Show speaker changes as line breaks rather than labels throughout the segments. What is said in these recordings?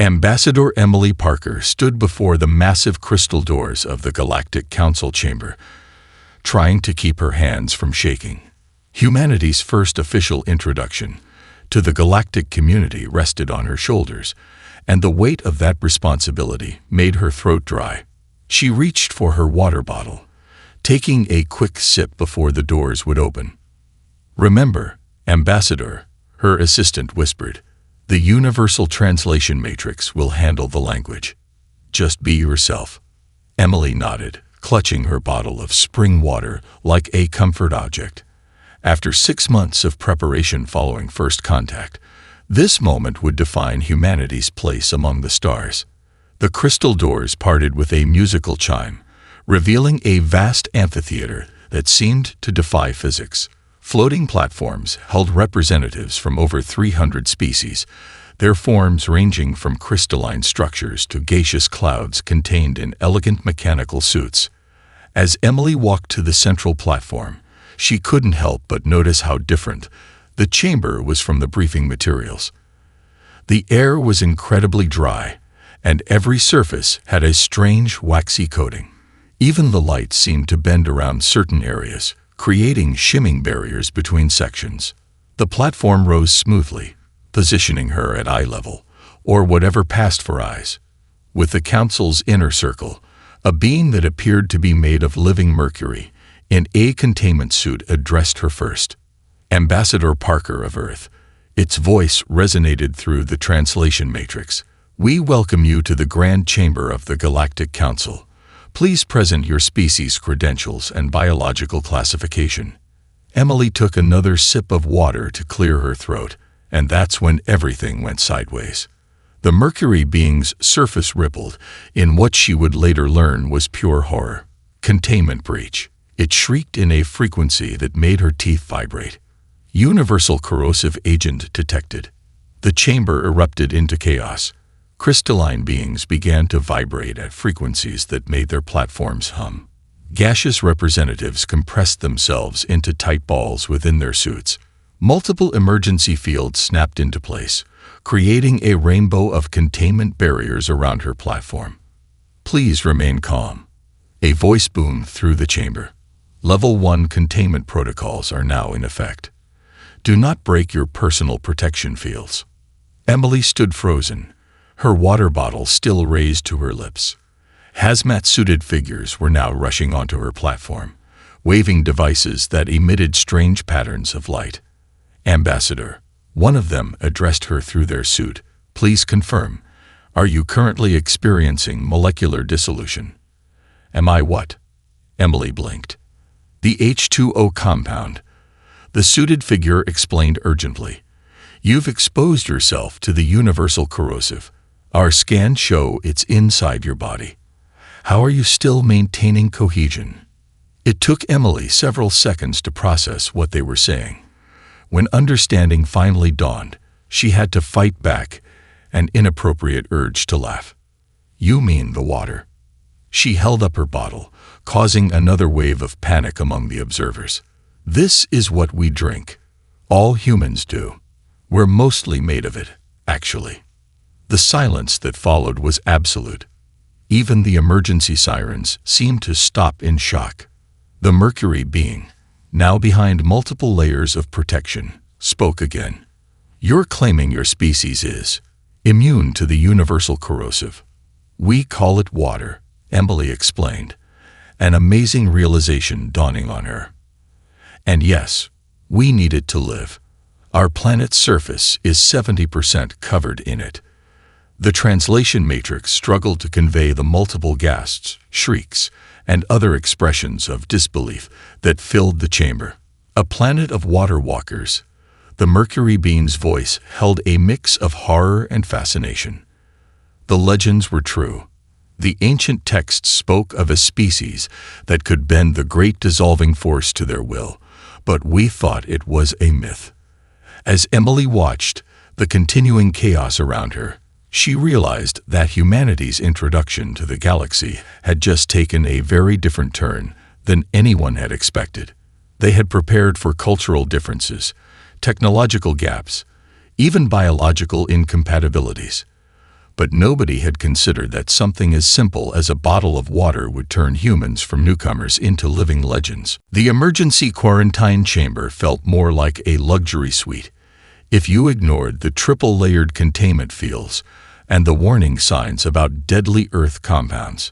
Ambassador Emily Parker stood before the massive crystal doors of the Galactic Council chamber, trying to keep her hands from shaking. Humanity's first official introduction to the galactic community rested on her shoulders, and the weight of that responsibility made her throat dry. She reached for her water bottle, taking a quick sip before the doors would open. "Remember, Ambassador," her assistant whispered, "the Universal Translation Matrix will handle the language. Just be yourself." Emily nodded, clutching her bottle of spring water like a comfort object. After 6 months of preparation following first contact, this moment would define humanity's place among the stars. The crystal doors parted with a musical chime, revealing a vast amphitheater that seemed to defy physics. Floating platforms held representatives from over 300 species, their forms ranging from crystalline structures to gaseous clouds contained in elegant mechanical suits. As Emily walked to the central platform, she couldn't help but notice how different the chamber was from the briefing materials. The air was incredibly dry, and every surface had a strange waxy coating. Even the light seemed to bend around certain areas, creating shimming barriers between sections. The platform rose smoothly, positioning her at eye level, or whatever passed for eyes. With the council's inner circle, a being that appeared to be made of living mercury, in a containment suit addressed her first. "Ambassador Parker of Earth." Its voice resonated through the translation matrix. "We welcome you to the Grand Chamber of the Galactic Council. Please present your species credentials and biological classification." Emily took another sip of water to clear her throat, and that's when everything went sideways. The Mercury being's surface rippled in what she would later learn was pure horror. Containment breach. It shrieked in a frequency that made her teeth vibrate. Universal corrosive agent detected. The chamber erupted into chaos. Crystalline beings began to vibrate at frequencies that made their platforms hum. Gaseous representatives compressed themselves into tight balls within their suits. Multiple emergency fields snapped into place, creating a rainbow of containment barriers around her platform. "Please remain calm." A voice boomed through the chamber. "Level 1 containment protocols are now in effect. Do not break your personal protection fields." Emily stood frozen, her water bottle still raised to her lips. Hazmat-suited figures were now rushing onto her platform, waving devices that emitted strange patterns of light. "Ambassador," one of them addressed her through their suit, "please confirm, are you currently experiencing molecular dissolution?" "Am I what?" Emily blinked. "The H2O compound," the suited figure explained urgently. "You've exposed yourself to the universal corrosive. Our scans show it's inside your body. How are you still maintaining cohesion?" It took Emily several seconds to process what they were saying. When understanding finally dawned, she had to fight back an inappropriate urge to laugh. "You mean the water?" She held up her bottle, causing another wave of panic among the observers. "This is what we drink. All humans do. We're mostly made of it, actually." The silence that followed was absolute. Even the emergency sirens seemed to stop in shock. The Mercury being, now behind multiple layers of protection, spoke again. "You're claiming your species is immune to the universal corrosive. We call it water," Emily explained, an amazing realization dawning on her. "And yes, we need it to live. Our planet's surface is 70% covered in it." The translation matrix struggled to convey the multiple gasps, shrieks, and other expressions of disbelief that filled the chamber. A planet of water walkers. The Mercury being's voice held a mix of horror and fascination. The legends were true. The ancient texts spoke of a species that could bend the great dissolving force to their will, but we thought it was a myth. As Emily watched the continuing chaos around her, she realized that humanity's introduction to the galaxy had just taken a very different turn than anyone had expected. They had prepared for cultural differences, technological gaps, even biological incompatibilities. but nobody had considered that something as simple as a bottle of water would turn humans from newcomers into living legends. The emergency quarantine chamber felt more like a luxury suite, if you ignored the triple-layered containment fields and the warning signs about deadly Earth compounds.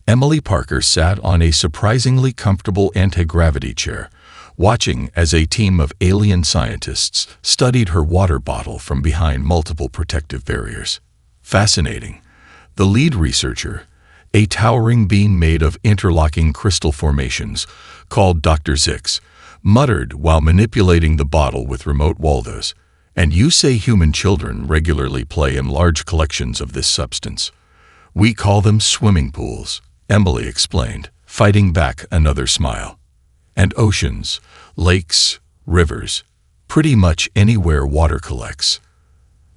Emily Parker sat on a surprisingly comfortable anti-gravity chair, watching as a team of alien scientists studied her water bottle from behind multiple protective barriers. Fascinating. The lead researcher, a towering being made of interlocking crystal formations, called Dr. Zix, muttered while manipulating the bottle with remote Waldos. "And you say human children regularly play in large collections of this substance. We call them swimming pools," Emily explained, fighting back another smile. "And oceans, lakes, rivers, pretty much anywhere water collects."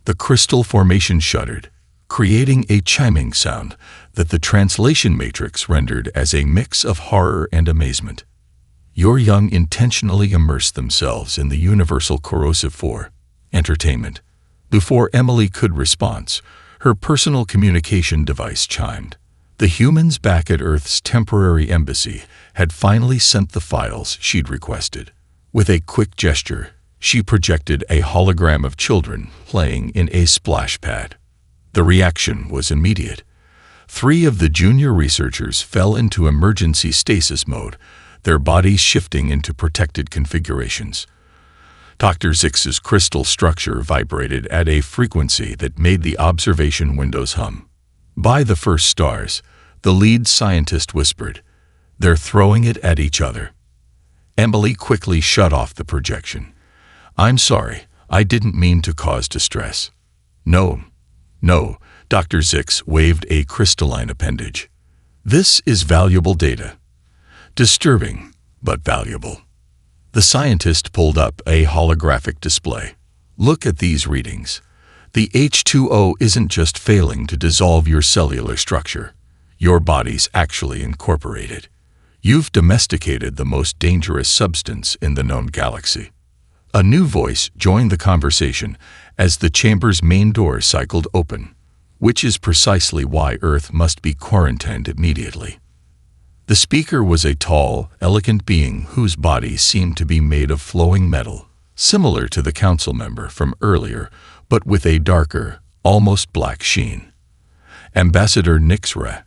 The crystal formation shuddered, creating a chiming sound that the translation matrix rendered as a mix of horror and amazement. Your young intentionally immersed themselves in the universal corrosive for entertainment. Before Emily could respond, her personal communication device chimed. The humans back at Earth's temporary embassy had finally sent the files she'd requested. With a quick gesture, she projected a hologram of children playing in a splash pad. The reaction was immediate. 3 of the junior researchers fell into emergency stasis mode, their bodies shifting into protected configurations. Dr. Zix's crystal structure vibrated at a frequency that made the observation windows hum. "By the first stars," the lead scientist whispered. "They're throwing it at each other." Emily quickly shut off the projection. "I'm sorry, I didn't mean to cause distress." No, Dr. Zix waved a crystalline appendage. "This is valuable data. Disturbing, but valuable." The scientist pulled up a holographic display. "Look at these readings. The H2O isn't just failing to dissolve your cellular structure. Your body's actually incorporated. You've domesticated the most dangerous substance in the known galaxy." A new voice joined the conversation as the chamber's main door cycled open, which is precisely why Earth must be quarantined immediately. The speaker was a tall, elegant being whose body seemed to be made of flowing metal, similar to the council member from earlier, but with a darker, almost black sheen. Ambassador Nixra,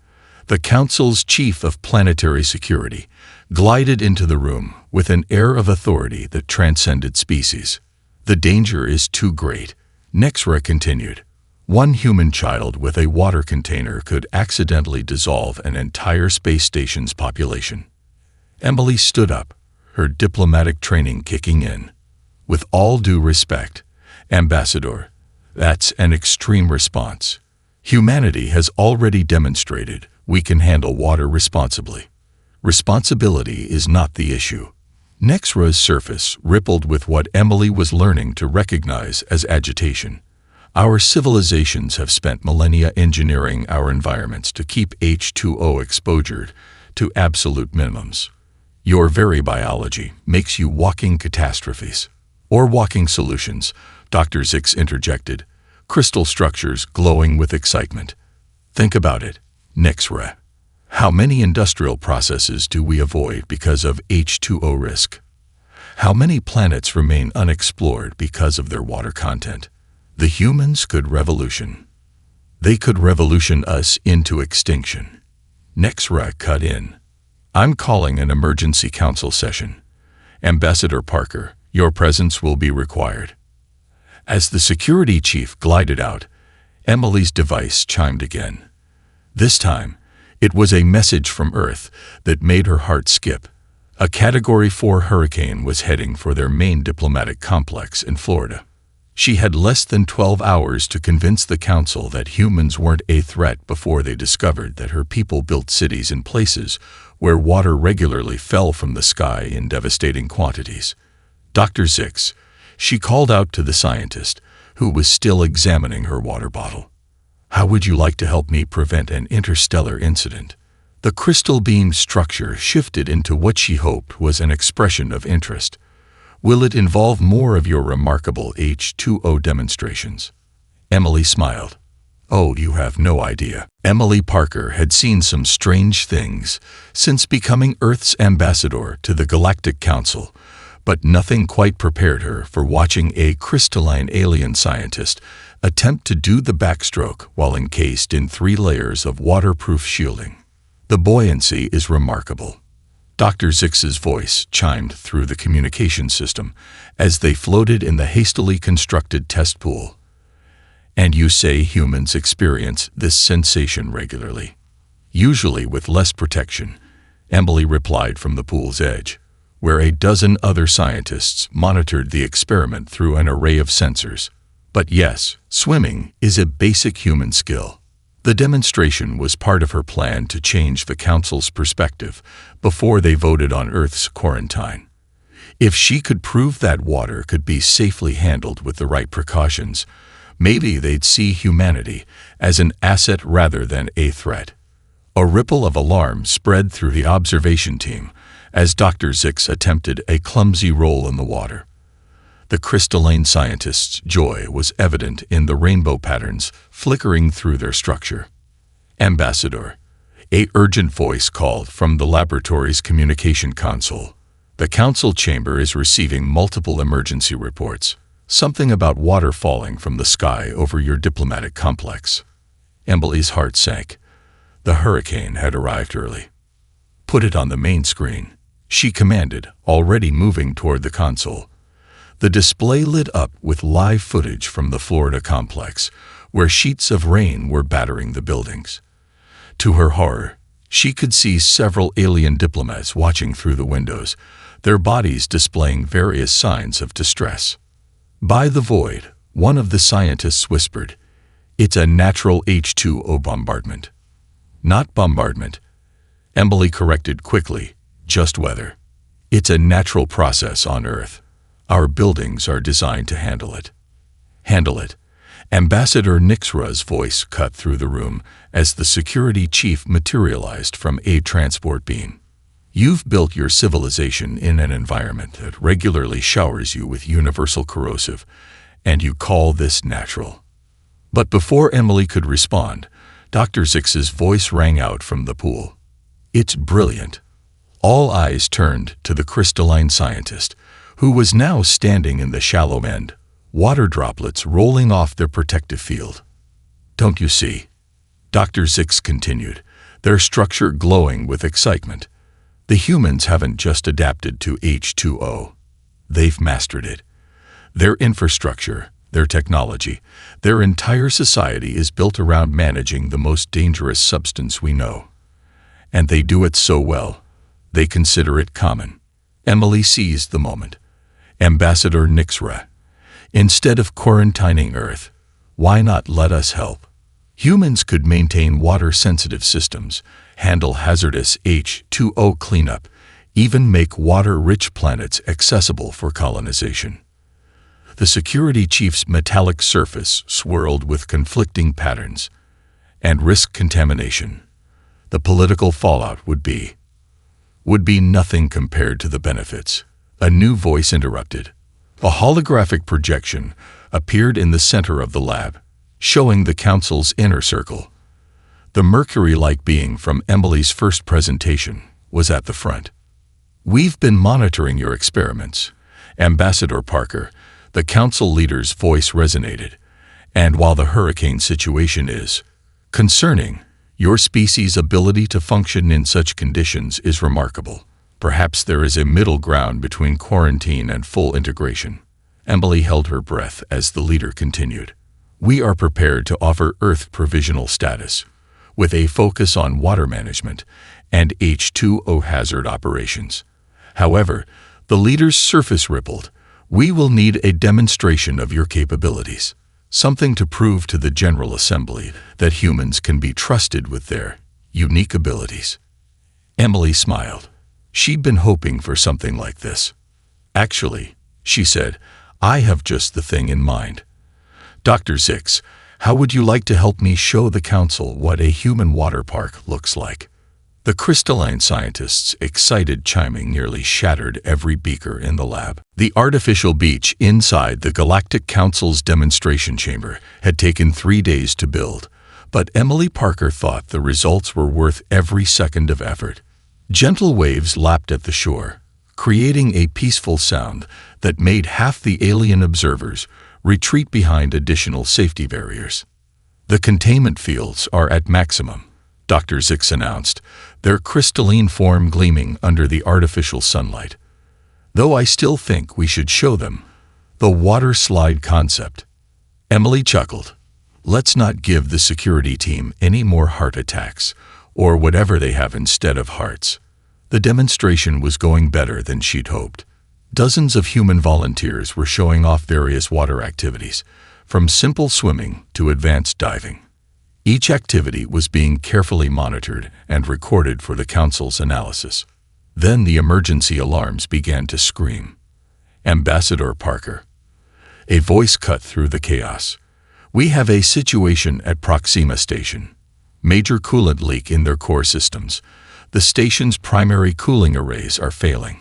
the council's chief of planetary security, glided into the room with an air of authority that transcended species. "The danger is too great," Nixra continued. "One human child with a water container could accidentally dissolve an entire space station's population." Emily stood up, her diplomatic training kicking in. "With all due respect, Ambassador, that's an extreme response. Humanity has already demonstrated we can handle water responsibly. Responsibility is not the issue." Nixra's surface rippled with what Emily was learning to recognize as agitation. "Our civilizations have spent millennia engineering our environments to keep H2O exposure to absolute minimums. Your very biology makes you walking catastrophes." "Or walking solutions," Dr. Zix interjected, crystal structures glowing with excitement. "Think about it, Nixra. How many industrial processes do we avoid because of H2O risk? How many planets remain unexplored because of their water content? The humans could revolution. They could revolution us into extinction." Nixra cut in. "I'm calling an emergency council session. Ambassador Parker, your presence will be required." As the security chief glided out, Emily's device chimed again. This time, it was a message from Earth that made her heart skip. A Category 4 hurricane was heading for their main diplomatic complex in Florida. She had less than 12 hours to convince the council that humans weren't a threat before they discovered that her people built cities in places where water regularly fell from the sky in devastating quantities. "Dr. Zix," she called out to the scientist, who was still examining her water bottle. "How would you like to help me prevent an interstellar incident?" The crystal beam structure shifted into what she hoped was an expression of interest. "Will it involve more of your remarkable H2O demonstrations?" Emily smiled. Oh, you have no idea. Emily Parker had seen some strange things since becoming Earth's ambassador to the Galactic Council, but nothing quite prepared her for watching a crystalline alien scientist attempt to do the backstroke while encased in 3 layers of waterproof shielding. The buoyancy is remarkable. Dr. Zix's voice chimed through the communication system as they floated in the hastily constructed test pool. And you say humans experience this sensation regularly. Usually with less protection, Emily replied from the pool's edge, where a dozen other scientists monitored the experiment through an array of sensors. But yes, swimming is a basic human skill. The demonstration was part of her plan to change the Council's perspective before they voted on Earth's quarantine. If she could prove that water could be safely handled with the right precautions, maybe they'd see humanity as an asset rather than a threat. A ripple of alarm spread through the observation team as Dr. Zix attempted a clumsy roll in the water. The crystalline scientists' joy was evident in the rainbow patterns flickering through their structure. Ambassador, a urgent voice called from the laboratory's communication console. The council chamber is receiving multiple emergency reports. Something about water falling from the sky over your diplomatic complex. Emily's heart sank. The hurricane had arrived early. Put it on the main screen, she commanded, already moving toward the console. The display lit up with live footage from the Florida complex, where sheets of rain were battering the buildings. To her horror, she could see several alien diplomats watching through the windows, their bodies displaying various signs of distress. By the void, one of the scientists whispered, "It's a natural H2O bombardment." Not bombardment, Emily corrected quickly, just weather. It's a natural process on Earth. Our buildings are designed to handle it. Handle it. Ambassador Nixra's voice cut through the room as the security chief materialized from a transport beam. You've built your civilization in an environment that regularly showers you with universal corrosive, and you call this natural. But before Emily could respond, Dr. Zix's voice rang out from the pool. It's brilliant. All eyes turned to the crystalline scientist, who was now standing in the shallow end, water droplets rolling off their protective field. Don't you see? Dr. Zix continued, their structure glowing with excitement. The humans haven't just adapted to H2O. They've mastered it. Their infrastructure, their technology, their entire society is built around managing the most dangerous substance we know. And they do it so well, they consider it common. Emily seized the moment. Ambassador Nixra, instead of quarantining Earth, why not let us help? Humans could maintain water-sensitive systems, handle hazardous H2O cleanup, even make water-rich planets accessible for colonization. The security chief's metallic surface swirled with conflicting patterns and risk contamination. The political fallout would be nothing compared to the benefits. A new voice interrupted. A holographic projection appeared in the center of the lab, showing the council's inner circle. The Mercury-like being from Emily's first presentation was at the front. We've been monitoring your experiments, Ambassador Parker. The council leader's voice resonated. And while the hurricane situation is concerning, your species' ability to function in such conditions is remarkable. Perhaps there is a middle ground between quarantine and full integration. Emily held her breath as the leader continued. We are prepared to offer Earth provisional status, with a focus on water management and H2O hazard operations. However, the leader's surface rippled. We will need a demonstration of your capabilities, something to prove to the General Assembly that humans can be trusted with their unique abilities. Emily smiled. She'd been hoping for something like this. Actually, she said, I have just the thing in mind. Dr. Zix, how would you like to help me show the council what a human water park looks like? The crystalline scientists' excited chiming nearly shattered every beaker in the lab. The artificial beach inside the Galactic Council's demonstration chamber had taken 3 days to build, But Emily Parker thought the results were worth every second of effort. Gentle waves lapped at the shore, creating a peaceful sound that made half the alien observers retreat behind additional safety barriers. "The containment fields are at maximum," Dr. Zix announced, their crystalline form gleaming under the artificial sunlight. "Though I still think we should show them the water slide concept." Emily chuckled. "Let's not give the security team any more heart attacks, or whatever they have instead of hearts." The demonstration was going better than she'd hoped. Dozens of human volunteers were showing off various water activities, from simple swimming to advanced diving. Each activity was being carefully monitored and recorded for the council's analysis. Then the emergency alarms began to scream. "Ambassador Parker." A voice cut through the chaos. "We have a situation at Proxima Station. Major coolant leak in their core systems. The station's primary cooling arrays are failing."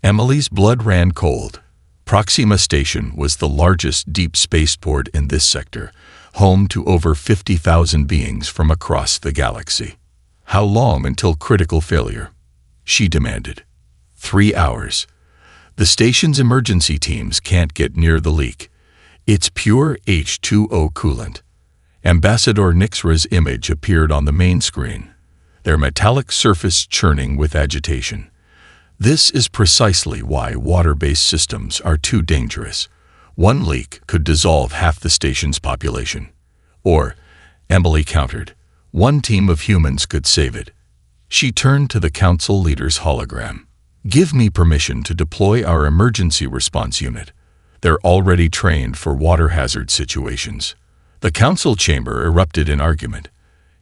Emily's blood ran cold. Proxima Station was the largest deep spaceport in this sector, home to over 50,000 beings from across the galaxy. "How long until critical failure?" she demanded. 3 hours. "The station's emergency teams can't get near the leak. It's pure H2O coolant." Ambassador Nixra's image appeared on the main screen, their metallic surface churning with agitation. "This is precisely why water-based systems are too dangerous. One leak could dissolve half the station's population. Or," Emily countered, "one team of humans could save it." She turned to the council leader's hologram. "Give me permission to deploy our emergency response unit. They're already trained for water hazard situations." The council chamber erupted in argument.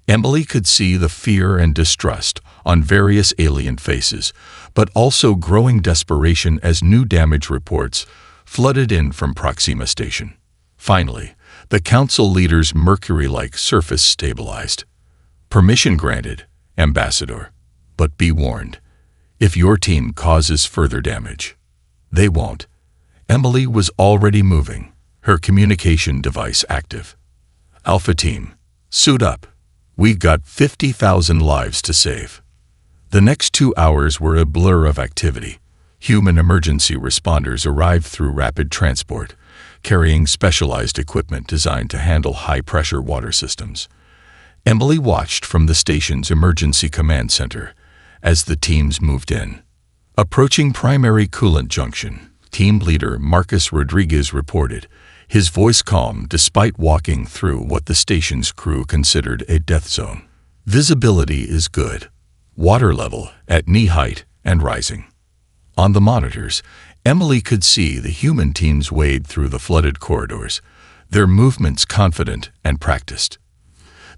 Emily could see the fear and distrust on various alien faces, but also growing desperation as new damage reports flooded in from Proxima Station. Finally, the council leader's mercury-like surface stabilized. "Permission granted, Ambassador. But be warned, if your team causes further damage." "They won't." Emily was already moving, her communication device active. "Alpha Team, suit up. We got 50,000 lives to save." The next 2 hours were a blur of activity. Human emergency responders arrived through rapid transport, carrying specialized equipment designed to handle high-pressure water systems. Emily watched from the station's emergency command center as the teams moved in. Approaching primary coolant junction, team leader Marcus Rodriguez reported, his voice calm despite walking through what the station's crew considered a death zone. "Visibility is good. Water level at knee height and rising." On the monitors, Emily could see the human teams wade through the flooded corridors, their movements confident and practiced.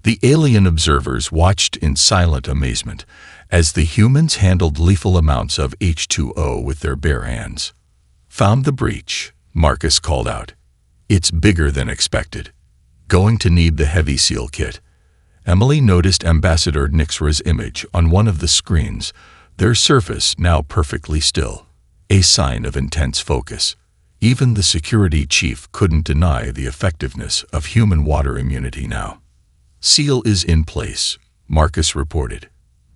The alien observers watched in silent amazement as the humans handled lethal amounts of H2O with their bare hands. "Found the breach," Marcus called out. "It's bigger than expected. Going to need the heavy seal kit." Emily noticed Ambassador Nixra's image on one of the screens, their surface now perfectly still, a sign of intense focus. Even the security chief couldn't deny the effectiveness of human water immunity now. "Seal is in place," Marcus reported.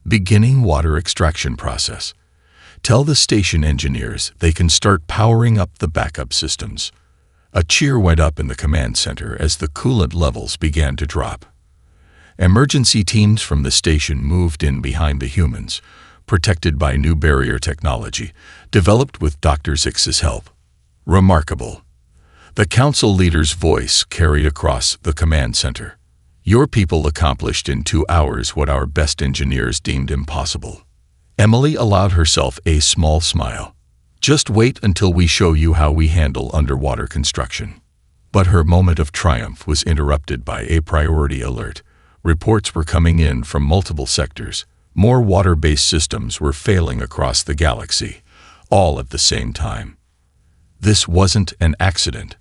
"Beginning water extraction process. Tell the station engineers they can start powering up the backup systems." A cheer went up in the command center as the coolant levels began to drop. Emergency teams from the station moved in behind the humans, protected by new barrier technology, developed with Dr. Zix's help. "Remarkable." The council leader's voice carried across the command center. "Your people accomplished in 2 hours what our best engineers deemed impossible." Emily allowed herself a small smile. "Just wait until we show you how we handle underwater construction." But her moment of triumph was interrupted by a priority alert. Reports were coming in from multiple sectors. More water-based systems were failing across the galaxy, all at the same time. This wasn't an accident.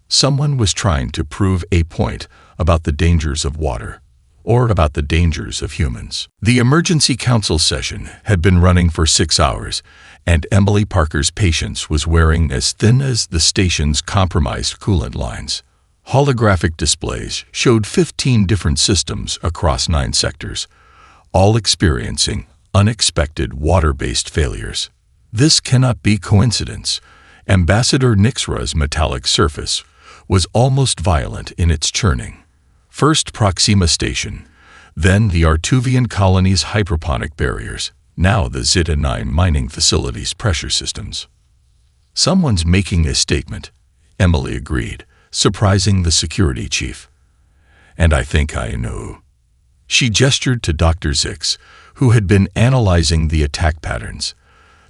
Someone was trying to prove a point about the dangers of water, or about the dangers of humans. The emergency council session had been running for 6 hours, and Emily Parker's patience was wearing as thin as the station's compromised coolant lines. Holographic displays showed 15 different systems across 9 sectors, all experiencing unexpected water-based failures. This cannot be coincidence. Ambassador Nixra's metallic surface was almost violent in its churning. First Proxima Station, then the Artuvian colony's hydroponic barriers, now the Zeta-9 mining facility's pressure systems. Someone's making a statement, Emily agreed, surprising the security chief. And I think I know. She gestured to Dr. Zix, who had been analyzing the attack patterns.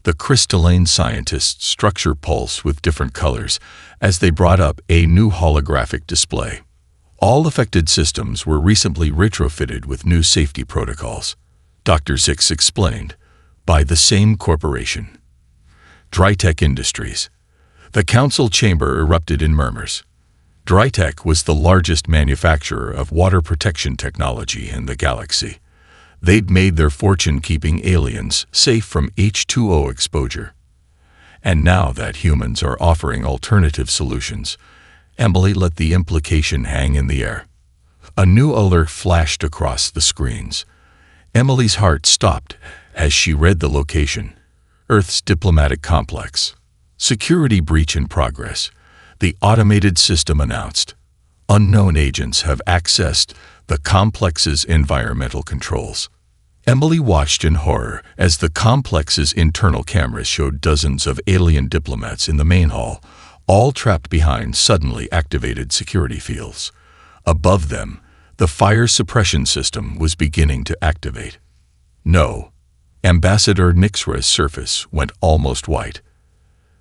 The crystalline scientists structure pulse with different colors as they brought up a new holographic display. All affected systems were recently retrofitted with new safety protocols, Dr. Zix explained, by the same corporation. Drytech Industries. The council chamber erupted in murmurs. Drytech was the largest manufacturer of water protection technology in the galaxy. They'd made their fortune keeping aliens safe from H2O exposure. And now that humans are offering alternative solutions, Emily let the implication hang in the air. A new alert flashed across the screens. Emily's heart stopped as she read the location. Earth's diplomatic complex. Security breach in progress. The automated system announced. Unknown agents have accessed the complex's environmental controls. Emily watched in horror as the complex's internal cameras showed dozens of alien diplomats in the main hall, all trapped behind suddenly activated security fields. Above them, the fire suppression system was beginning to activate. No. Ambassador Nixra's surface went almost white.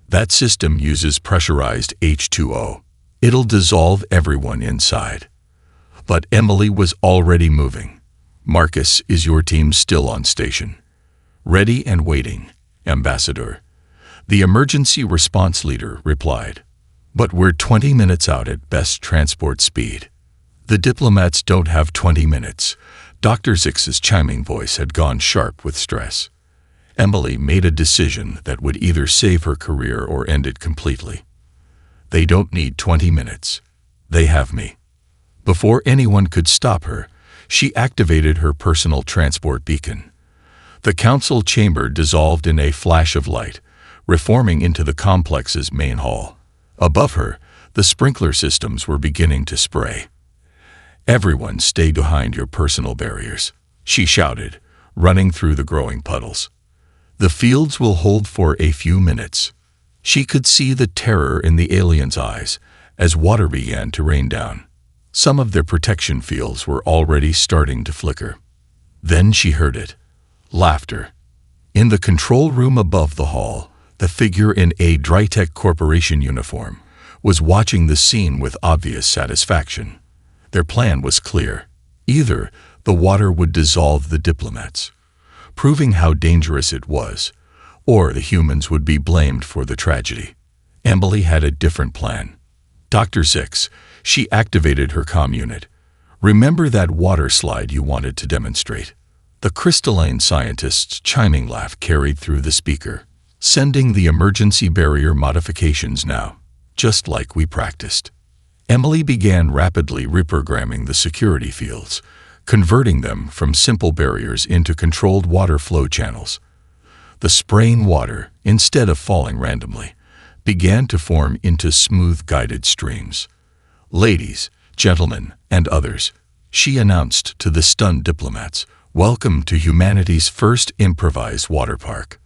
That system uses pressurized H2O. It'll dissolve everyone inside. But Emily was already moving. Marcus, is your team still on station? Ready and waiting, Ambassador. The emergency response leader replied. But we're 20 minutes out at best transport speed. The diplomats don't have 20 minutes. Dr. Zix's chiming voice had gone sharp with stress. Emily made a decision that would either save her career or end it completely. They don't need 20 minutes. They have me. Before anyone could stop her, she activated her personal transport beacon. The council chamber dissolved in a flash of light, reforming into the complex's main hall. Above her, the sprinkler systems were beginning to spray. Everyone stay behind your personal barriers, she shouted, running through the growing puddles. The fields will hold for a few minutes. She could see the terror in the aliens' eyes as water began to rain down. Some of their protection fields were already starting to flicker. Then she heard it. Laughter. In the control room above the hall, the figure in a Drytech Corporation uniform was watching the scene with obvious satisfaction. Their plan was clear. Either the water would dissolve the diplomats, proving how dangerous it was, or the humans would be blamed for the tragedy. Emily had a different plan. Dr. Zix, she activated her comm unit. Remember that water slide you wanted to demonstrate? The crystalline scientist's chiming laugh carried through the speaker. Sending the emergency barrier modifications now, just like we practiced. Emily began rapidly reprogramming the security fields, converting them from simple barriers into controlled water flow channels. The spraying water, instead of falling randomly, began to form into smooth guided streams. Ladies, gentlemen, and others, she announced to the stunned diplomats, welcome to humanity's first improvised water park.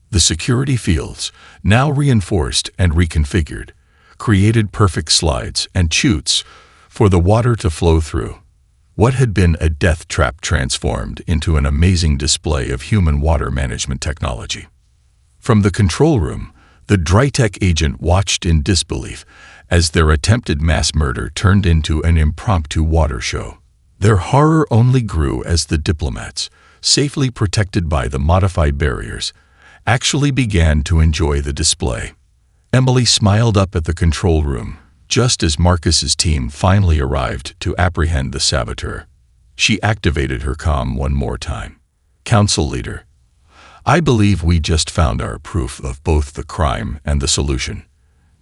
The security fields, now reinforced and reconfigured, created perfect slides and chutes for the water to flow through. What had been a death trap transformed into an amazing display of human water management technology. From the control room, the Drytech agent watched in disbelief as their attempted mass murder turned into an impromptu water show. Their horror only grew as the diplomats, safely protected by the modified barriers, actually began to enjoy the display. Emily smiled up at the control room, just as Marcus's team finally arrived to apprehend the saboteur. She activated her comm one more time. Council leader, I believe we just found our proof of both the crime and the solution.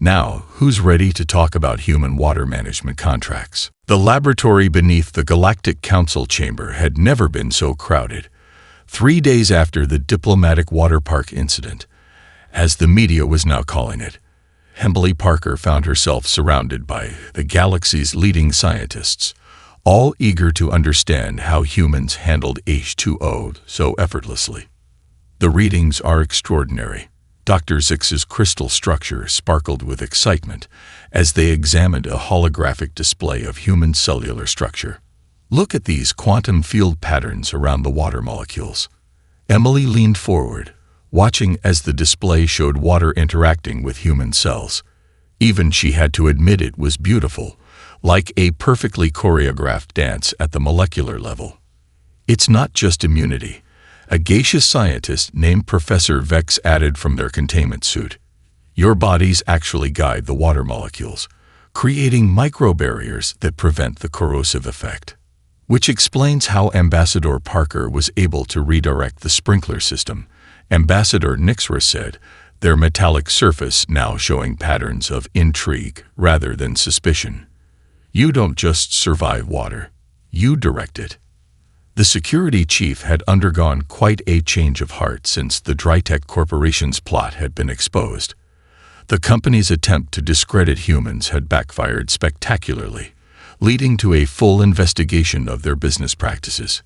Now, who's ready to talk about human water management contracts? The laboratory beneath the Galactic Council chamber had never been so crowded. 3 days after the diplomatic water park incident, as the media was now calling it, Emily Parker found herself surrounded by the galaxy's leading scientists, all eager to understand how humans handled H2O so effortlessly. The readings are extraordinary. Dr. Zix's crystal structure sparkled with excitement as they examined a holographic display of human cellular structure. Look at these quantum field patterns around the water molecules. Emily leaned forward, watching as the display showed water interacting with human cells. Even she had to admit it was beautiful, like a perfectly choreographed dance at the molecular level. It's not just immunity. A gaseous scientist named Professor Vex added from their containment suit. Your bodies actually guide the water molecules, creating microbarriers that prevent the corrosive effect. Which explains how Ambassador Parker was able to redirect the sprinkler system. Ambassador Nixra said, their metallic surface now showing patterns of intrigue rather than suspicion. You don't just survive water, you direct it. The security chief had undergone quite a change of heart since the Drytech Corporation's plot had been exposed. The company's attempt to discredit humans had backfired spectacularly, leading to a full investigation of their business practices.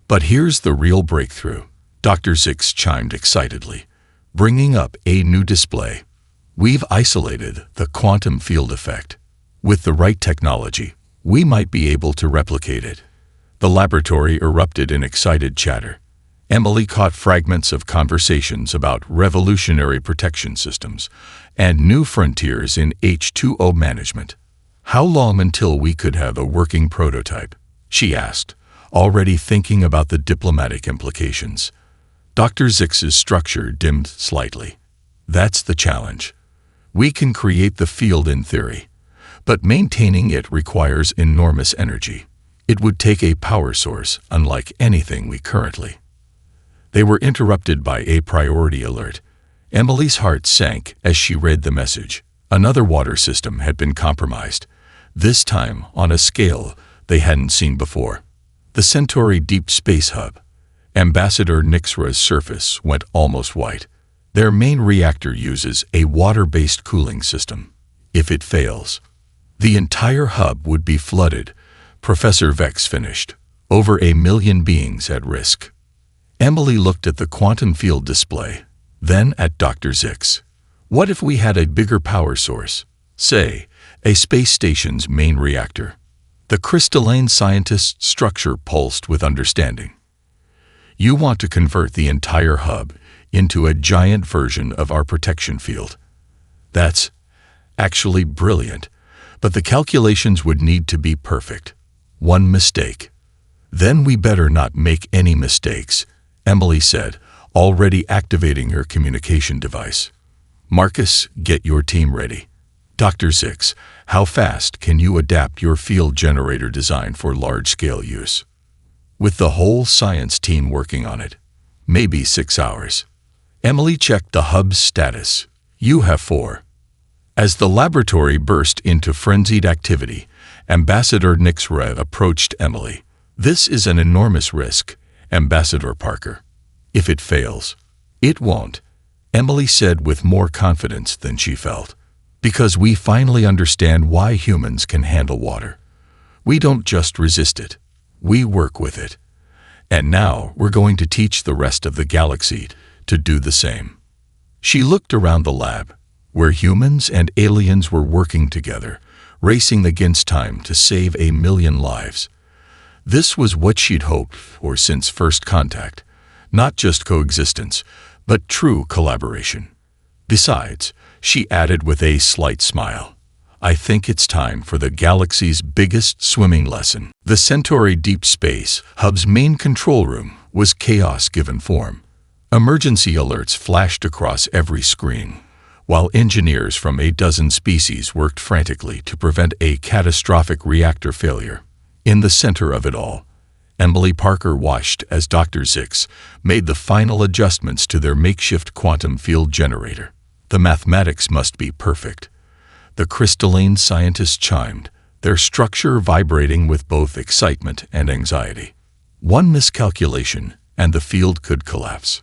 But here's the real breakthrough, Dr. Zix chimed excitedly, bringing up a new display. We've isolated the quantum field effect. With the right technology, we might be able to replicate it. The laboratory erupted in excited chatter. Emily caught fragments of conversations about revolutionary protection systems and new frontiers in H2O management. How long until we could have a working prototype? She asked, already thinking about the diplomatic implications. Dr. Zix's structure dimmed slightly. That's the challenge. We can create the field in theory, but maintaining it requires enormous energy. It would take a power source unlike anything we currently. They were interrupted by a priority alert. Emily's heart sank as she read the message. Another water system had been compromised, this time on a scale they hadn't seen before. The Centauri Deep Space Hub. Ambassador Nixra's surface went almost white. Their main reactor uses a water-based cooling system. If it fails, the entire hub would be flooded. Professor Vex finished. Over 1 million beings at risk. Emily looked at the quantum field display, then at Dr. Zix. What if we had a bigger power source? Say, a space station's main reactor. The crystalline scientist's structure pulsed with understanding. You want to convert the entire hub into a giant version of our protection field. That's actually brilliant, but the calculations would need to be perfect. One mistake. Then we better not make any mistakes, Emily said, already activating her communication device. Marcus, get your team ready. Dr. Zix, how fast can you adapt your field generator design for large-scale use? With the whole science team working on it. Maybe 6 hours. Emily checked the hub's status. You have 4. As the laboratory burst into frenzied activity, Ambassador Nixra approached Emily. This is an enormous risk, Ambassador Parker. If it fails, it won't, Emily said with more confidence than she felt. Because we finally understand why humans can handle water. We don't just resist it, we work with it. And now we're going to teach the rest of the galaxy to do the same. She looked around the lab, where humans and aliens were working together, racing against time to save 1 million lives. This was what she'd hoped for since first contact, not just coexistence, but true collaboration. Besides, she added with a slight smile, I think it's time for the galaxy's biggest swimming lesson. The Centauri Deep Space Hub's main control room was chaos given form. Emergency alerts flashed across every screen, while engineers from 12 species worked frantically to prevent a catastrophic reactor failure. In the center of it all, Emily Parker watched as Dr. Zix made the final adjustments to their makeshift quantum field generator. The mathematics must be perfect. The crystalline scientists chimed, their structure vibrating with both excitement and anxiety. One miscalculation, and the field could collapse.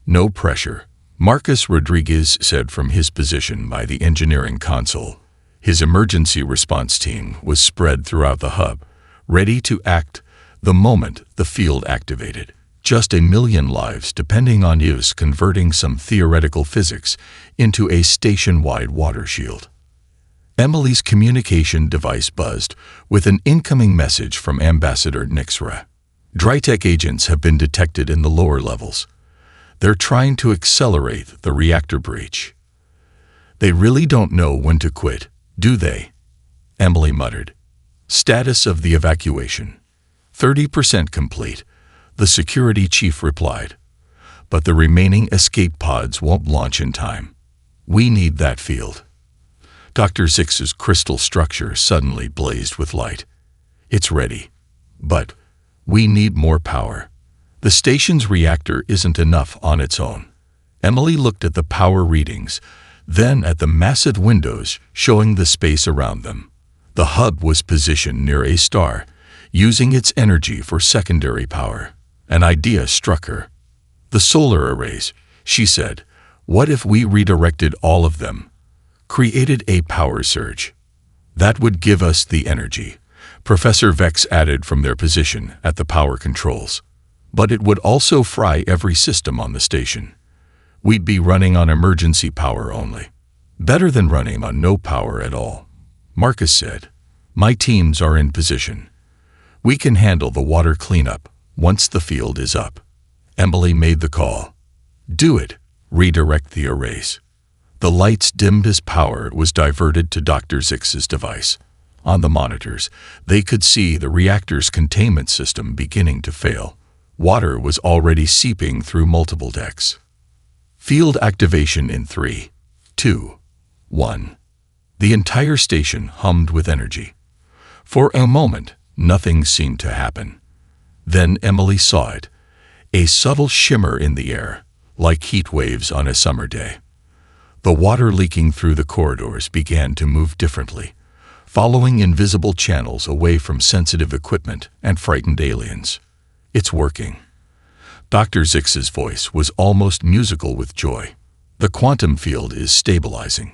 No pressure, Marcus Rodriguez said from his position by the engineering console. His emergency response team was spread throughout the hub, ready to act the moment the field activated. Just 1 million lives depending on use converting some theoretical physics into a station-wide water shield. Emily's communication device buzzed with an incoming message from Ambassador Nixra. Drytech agents have been detected in the lower levels. They're trying to accelerate the reactor breach. They really don't know when to quit, do they? Emily muttered. Status of the evacuation. 30% complete, the security chief replied. But the remaining escape pods won't launch in time. We need that field. Dr. Zix's crystal structure suddenly blazed with light. It's ready. But we need more power. The station's reactor isn't enough on its own. Emily looked at the power readings, then at the massive windows showing the space around them. The hub was positioned near a star, using its energy for secondary power. An idea struck her. The solar arrays, she said. What if we redirected all of them? Created a power surge. That would give us the energy, Professor Vex added from their position at the power controls. But it would also fry every system on the station. We'd be running on emergency power only. Better than running on no power at all, Marcus said. My teams are in position. We can handle the water cleanup once the field is up. Emily made the call. Do it. Redirect the arrays. The lights dimmed as power was diverted to Dr. Zix's device. On the monitors, they could see the reactor's containment system beginning to fail. Water was already seeping through multiple decks. Field activation in 3, 2, 1. The entire station hummed with energy. For a moment, nothing seemed to happen. Then Emily saw it, a subtle shimmer in the air, like heat waves on a summer day. The water leaking through the corridors began to move differently, following invisible channels away from sensitive equipment and frightened aliens. It's working. Dr. Zix's voice was almost musical with joy. The quantum field is stabilizing.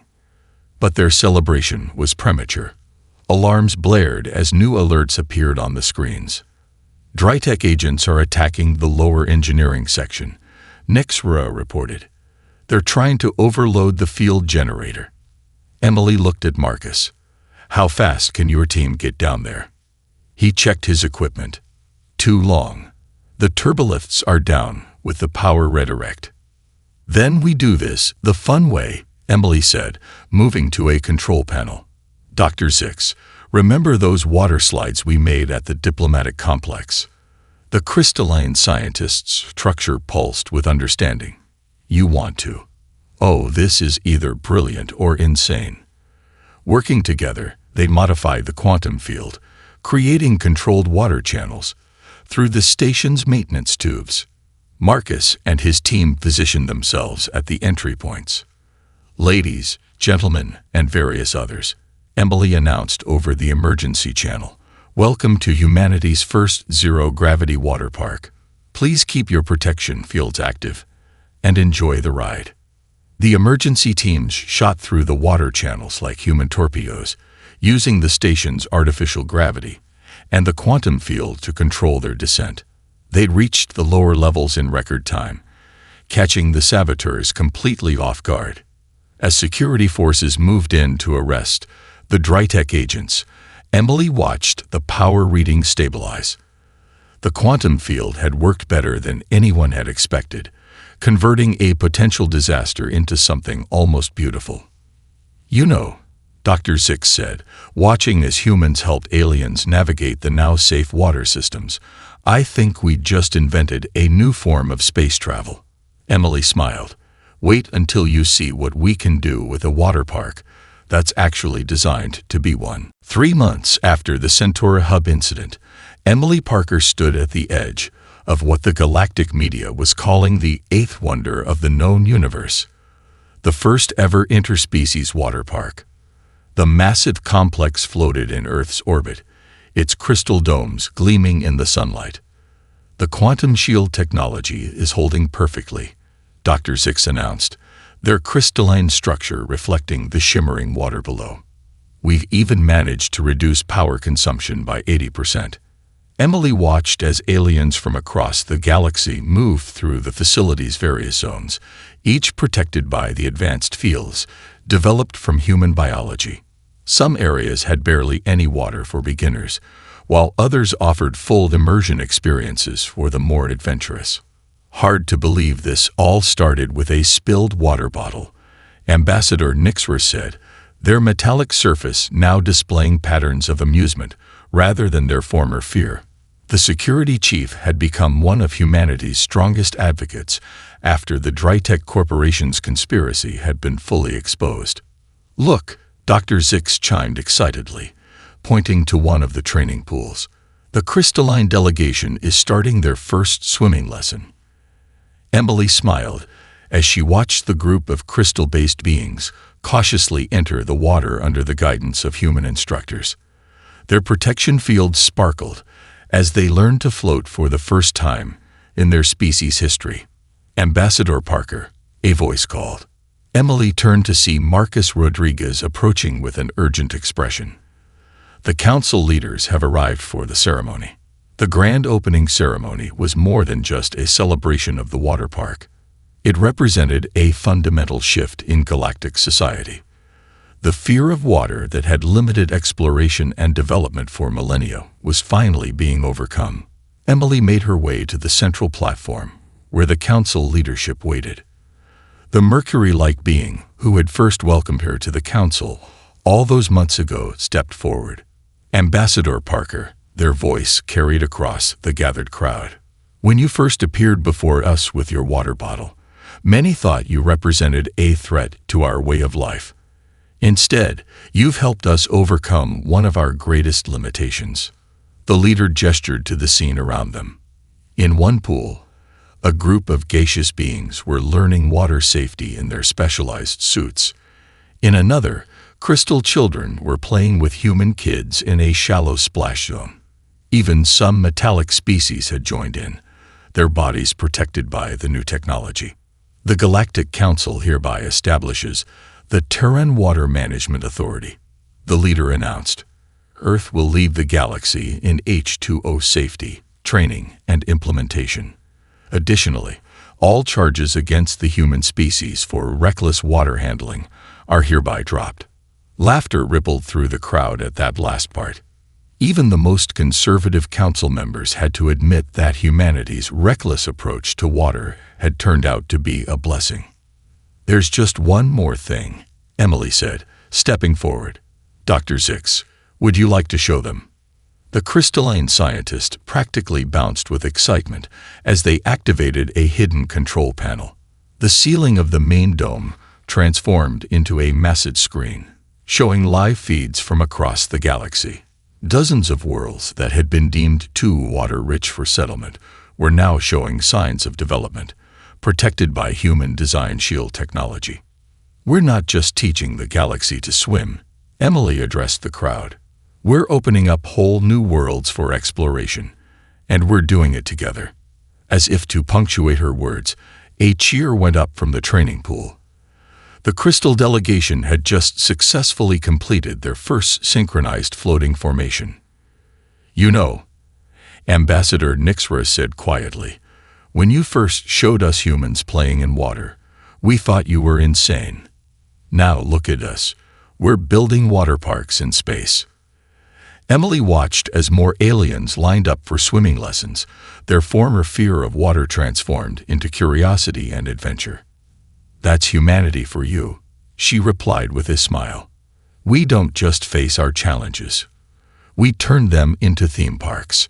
But their celebration was premature. Alarms blared as new alerts appeared on the screens. Drytech agents are attacking the lower engineering section, Nixra reported. They're trying to overload the field generator. Emily looked at Marcus. How fast can your team get down there? He checked his equipment. Too long. The turbolifts are down with the power redirect. Then we do this the fun way, Emily said, moving to a control panel. Dr. Zix, remember those water slides we made at the diplomatic complex? The crystalline scientist's structure pulsed with understanding. You want to. Oh, this is either brilliant or insane. Working together, they modified the quantum field, creating controlled water channels through the station's maintenance tubes. Marcus and his team positioned themselves at the entry points. Ladies, gentlemen, and various others, Emily announced over the emergency channel. Welcome to humanity's first zero-gravity water park. Please keep your protection fields active and enjoy the ride. The emergency teams shot through the water channels like human torpedoes, using the station's artificial gravity and the quantum field to control their descent. They'd reached the lower levels in record time, catching the saboteurs completely off guard. As security forces moved in to arrest the Drytech agents, Emily watched the power reading stabilize. The quantum field had worked better than anyone had expected, converting a potential disaster into something almost beautiful. You know, Dr. Zix said, watching as humans helped aliens navigate the now safe water systems, I think we just invented a new form of space travel. Emily smiled. Wait until you see what we can do with a water park that's actually designed to be one. 3 months after the Centaur Hub incident, Emily Parker stood at the edge of what the galactic media was calling the eighth wonder of the known universe, the first ever interspecies water park. The massive complex floated in Earth's orbit, its crystal domes gleaming in the sunlight. "The quantum shield technology is holding perfectly," Dr. Zix announced, their crystalline structure reflecting the shimmering water below. "We've even managed to reduce power consumption by 80%. Emily watched as aliens from across the galaxy moved through the facility's various zones, each protected by the advanced fields developed from human biology. Some areas had barely any water for beginners, while others offered full immersion experiences for the more adventurous. Hard to believe this all started with a spilled water bottle, Ambassador Nixra said, their metallic surface now displaying patterns of amusement rather than their former fear. The security chief had become one of humanity's strongest advocates after the Drytech Corporation's conspiracy had been fully exposed. "Look," Dr. Zix chimed excitedly, pointing to one of the training pools. "The crystalline delegation is starting their first swimming lesson." Emily smiled as she watched the group of crystal-based beings cautiously enter the water under the guidance of human instructors. Their protection fields sparkled as they learned to float for the first time in their species' history. "Ambassador Parker," a voice called. Emily turned to see Marcus Rodriguez approaching with an urgent expression. "The council leaders have arrived for the ceremony." The grand opening ceremony was more than just a celebration of the water park. It represented a fundamental shift in galactic society. The fear of water that had limited exploration and development for millennia was finally being overcome. Emily made her way to the central platform, where the council leadership waited. The Mercury-like being who had first welcomed her to the council all those months ago stepped forward. "Ambassador Parker," their voice carried across the gathered crowd. "When you first appeared before us with your water bottle, many thought you represented a threat to our way of life. Instead, you've helped us overcome one of our greatest limitations." The leader gestured to the scene around them. In one pool, a group of gaseous beings were learning water safety in their specialized suits. In another, crystal children were playing with human kids in a shallow splash zone. Even some metallic species had joined in, their bodies protected by the new technology. "The Galactic Council hereby establishes the Terran Water Management Authority," the leader announced. "Earth will leave the galaxy in H2O safety, training, and implementation. Additionally, all charges against the human species for reckless water handling are hereby dropped." Laughter rippled through the crowd at that last part. Even the most conservative council members had to admit that humanity's reckless approach to water had turned out to be a blessing. "There's just one more thing," Emily said, stepping forward. "Dr. Zix, would you like to show them?" The crystalline scientist practically bounced with excitement as they activated a hidden control panel. The ceiling of the main dome transformed into a massive screen, showing live feeds from across the galaxy. Dozens of worlds that had been deemed too water-rich for settlement were now showing signs of development, protected by human-designed shield technology. "We're not just teaching the galaxy to swim," Emily addressed the crowd. "We're opening up whole new worlds for exploration, and we're doing it together." As if to punctuate her words, a cheer went up from the training pool. The Crystal delegation had just successfully completed their first synchronized floating formation. "You know," Ambassador Nixra said quietly, "when you first showed us humans playing in water, we thought you were insane. Now look at us. We're building water parks in space." Emily watched as more aliens lined up for swimming lessons, their former fear of water transformed into curiosity and adventure. "That's humanity for you," she replied with a smile. "We don't just face our challenges. We turn them into theme parks."